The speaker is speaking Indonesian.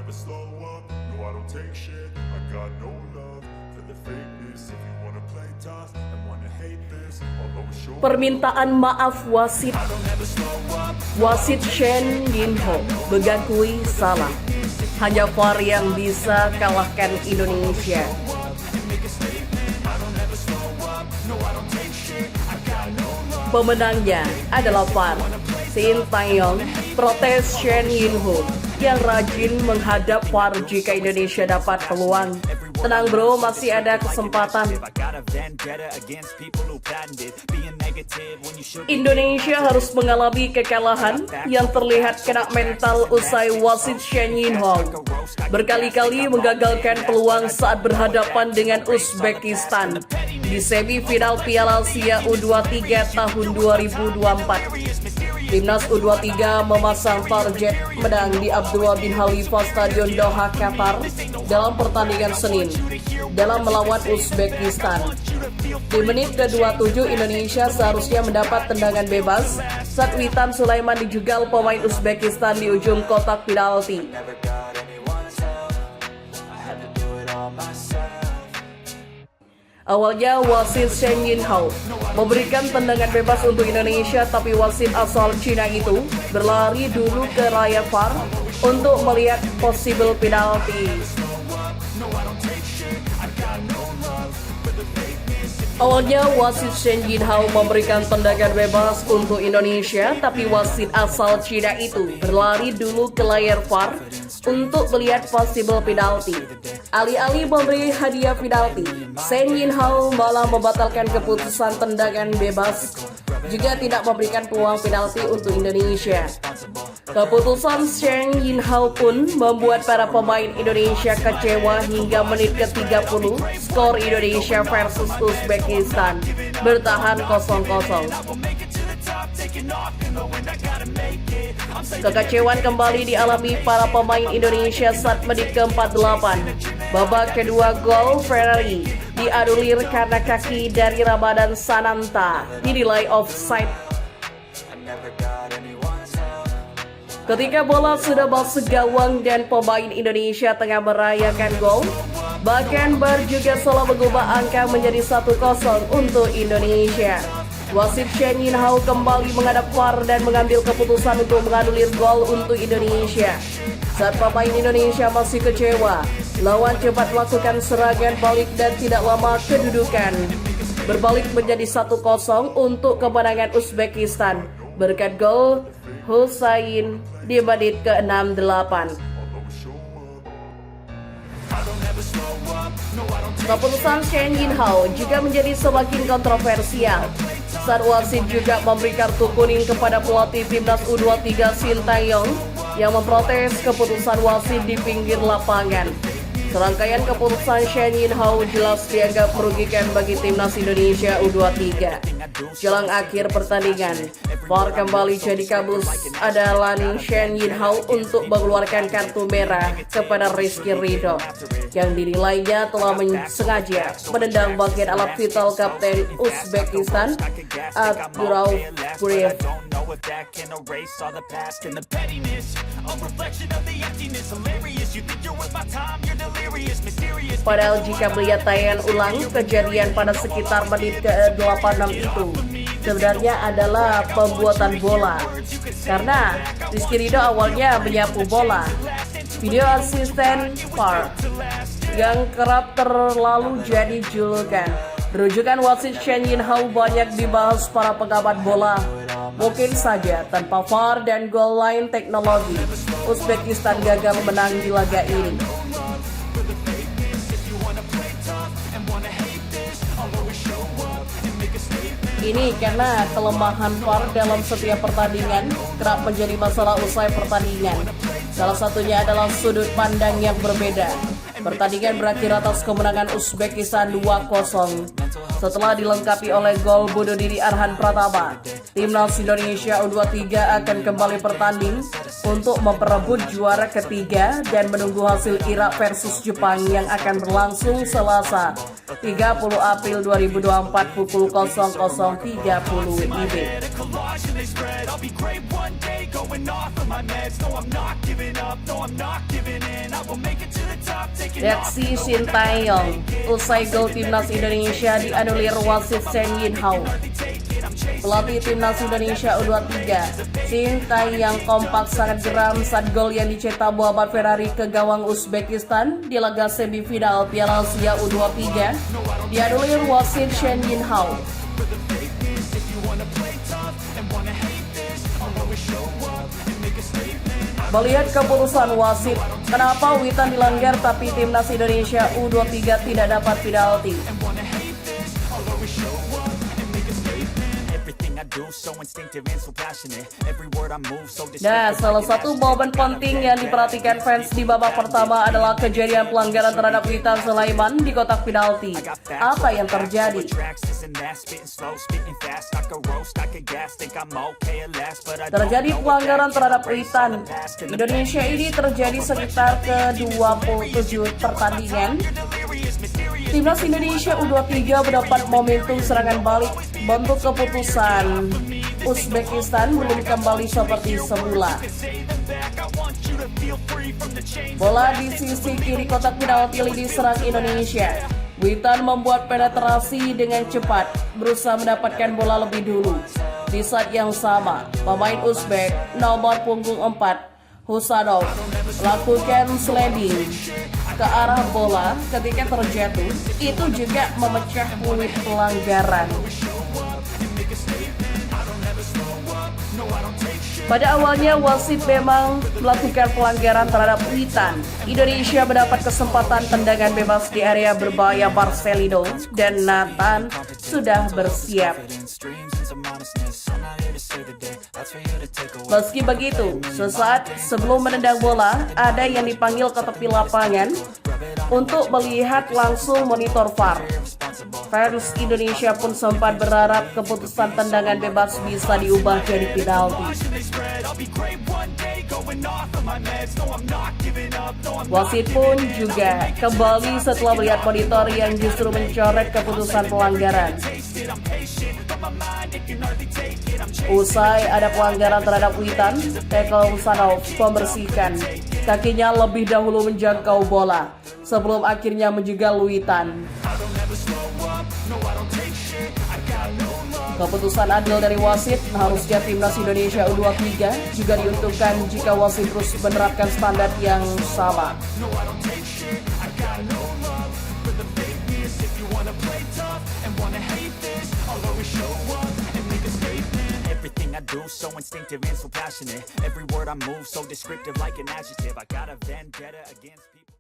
never slow up, no I don't take shit. I got no love for the fakeness. If you wanna play tough and wanna hate this, I'll always show up. Permintaan maaf wasit Shen Yinho mengakui salah. Hanya VAR yang bisa kalahkan Indonesia. Pemenangnya adalah VAR. Sintayong protes Shen Yinho yang rajin menghadap VAR jika Indonesia dapat peluang. Tenang bro, masih ada kesempatan. Indonesia harus mengalami kekalahan yang terlihat kena mental usai wasit Shen Yinho berkali-kali menggagalkan peluang saat berhadapan dengan Uzbekistan di semifinal Piala Asia U23 tahun 2024. Timnas U23 memasang target menang di Abdullah bin Khalifa Stadion Doha, Qatar dalam pertandingan Senin dalam melawan Uzbekistan. Di menit ke-27 Indonesia seharusnya mendapat tendangan bebas saat Witan Sulaiman dijegal pemain Uzbekistan di ujung kotak penalti. Awalnya wasit Shen Yinho memberikan tendangan bebas untuk Indonesia, tapi wasit asal Cina itu berlari dulu ke layar VAR untuk melihat possible penalti. Awalnya wasit Shen Yinho memberikan tendangan bebas untuk Indonesia, tapi wasit asal Cina itu berlari dulu ke layar VAR untuk melihat possible penalti. Alih-alih memberi hadiah penalti, Shen Yinho malah membatalkan keputusan tendangan bebas juga tidak memberikan peluang penalti untuk Indonesia. Keputusan Shen Yinho pun membuat para pemain Indonesia kecewa hingga menit ke-30. Skor Indonesia versus Uzbekistan bertahan 0-0. Kekecewaan kembali dialami para pemain Indonesia saat menit ke-48. Babak kedua gol Ferrari dianulir karena kaki dari Ramadan Sananta dinilai offside. Ketika bola sudah masuk gawang dan pemain Indonesia tengah merayakan gol, bahkan VAR juga salah mengubah angka menjadi 1-0 untuk Indonesia. Wasit Shen Yinho kembali menghadap VAR dan mengambil keputusan untuk menganulir gol untuk Indonesia. Saat pemain Indonesia masih kecewa, lawan cepat melakukan serangan balik dan tidak lama kedudukan berbalik menjadi 1-0 untuk kemenangan Uzbekistan berkat gol Hussein di menit ke-68. Keputusan Shen Yinho juga menjadi semakin kontroversial saat wasit juga memberi kartu kuning kepada pelatih timnas U23 Sintayong yang memprotes keputusan wasit di pinggir lapangan. Serangkaian keputusan Shen Yinho jelas dianggap merugikan bagi timnas Indonesia U23. Jelang akhir pertandingan, VAR kembali jadi kabus adalah Shen Yinho untuk mengeluarkan kartu merah kepada Rizky Ridho yang dinilainya telah sengaja menendang bagian alat vital kapten Uzbekistan Abdurauf Guriev. Padahal jika melihat tayangan ulang kejadian pada sekitar menit ke-86 itu sebenarnya adalah pembuatan bola karena Rizky Ridho awalnya menyapu bola. Video asisten VAR yang kerap terlalu jadi julukan. Rujukan wasit Shen Yinho banyak dibahas para pengamat bola. Mungkin saja tanpa VAR dan gol line teknologi, Uzbekistan gagal menang di laga ini. Ini karena kelemahan VAR dalam setiap pertandingan kerap menjadi masalah usai pertandingan. Salah satunya adalah sudut pandang yang berbeda. Pertandingan berakhir atas kemenangan Uzbekistan 2-0. Setelah dilengkapi oleh gol bunuh diri Arhan Pratama, timnas Indonesia U23 akan kembali bertanding untuk memperebut juara ketiga dan menunggu hasil Irak versus Jepang yang akan berlangsung Selasa 30 April 2024 pukul 00.30 WIB. Reaksi Shin Tae-yong usai gol timnas Indonesia dianulir wasit Shen Yinhao. Pelatih timnas Indonesia U23 Shin Tae-yong kompak sangat geram saat gol yang dicetak Muhammad Ferrari ke gawang Uzbekistan di laga semifinal Piala Asia U23 dianulir wasit Shen Yinhao. Melihat keputusan wasit, kenapa Witan dilanggar tapi timnas Indonesia U23 tidak dapat penalti? Nah, salah satu momen penting yang diperhatikan fans di babak pertama adalah kejadian pelanggaran terhadap Witan Sulaiman di kotak penalti. Apa yang terjadi? Terjadi pelanggaran terhadap Witan. Indonesia ini terjadi sekitar ke-27 pertandingan. Timnas Indonesia U23 mendapat momentum serangan balik. Bentuk keputusan Uzbekistan belum kembali seperti semula. Bola di sisi kiri kotak penalti diserang Indonesia. Witan membuat penetrasi dengan cepat, berusaha mendapatkan bola lebih dulu. Di saat yang sama, pemain Uzbek nomor punggung 4, Husanov, lakukan sliding ke arah bola ketika terjatuh. Itu juga memecah peluit pelanggaran. Pada awalnya wasit memang melakukan pelanggaran terhadap Witan. Indonesia mendapat kesempatan tendangan bebas di area berbahaya Marcelino dan Nathan sudah bersiap. Meski begitu, sesaat sebelum menendang bola, ada yang dipanggil ke tepi lapangan untuk melihat langsung monitor VAR. Fans Indonesia pun sempat berharap keputusan tendangan bebas bisa diubah jadi penalti. Wasit pun juga kembali setelah melihat monitor yang justru mencoret keputusan pelanggaran. Usai ada pelanggaran terhadap Witan, tackle Husanov membersihkan kakinya lebih dahulu menjangkau bola sebelum akhirnya menjegal Witan. Keputusan adil dari wasit harusnya timnas Indonesia U23 juga diuntungkan jika wasit terus menerapkan standar yang sama. I do, so instinctive and so passionate. Every word I move, so descriptive like an adjective. I got a vendetta against people.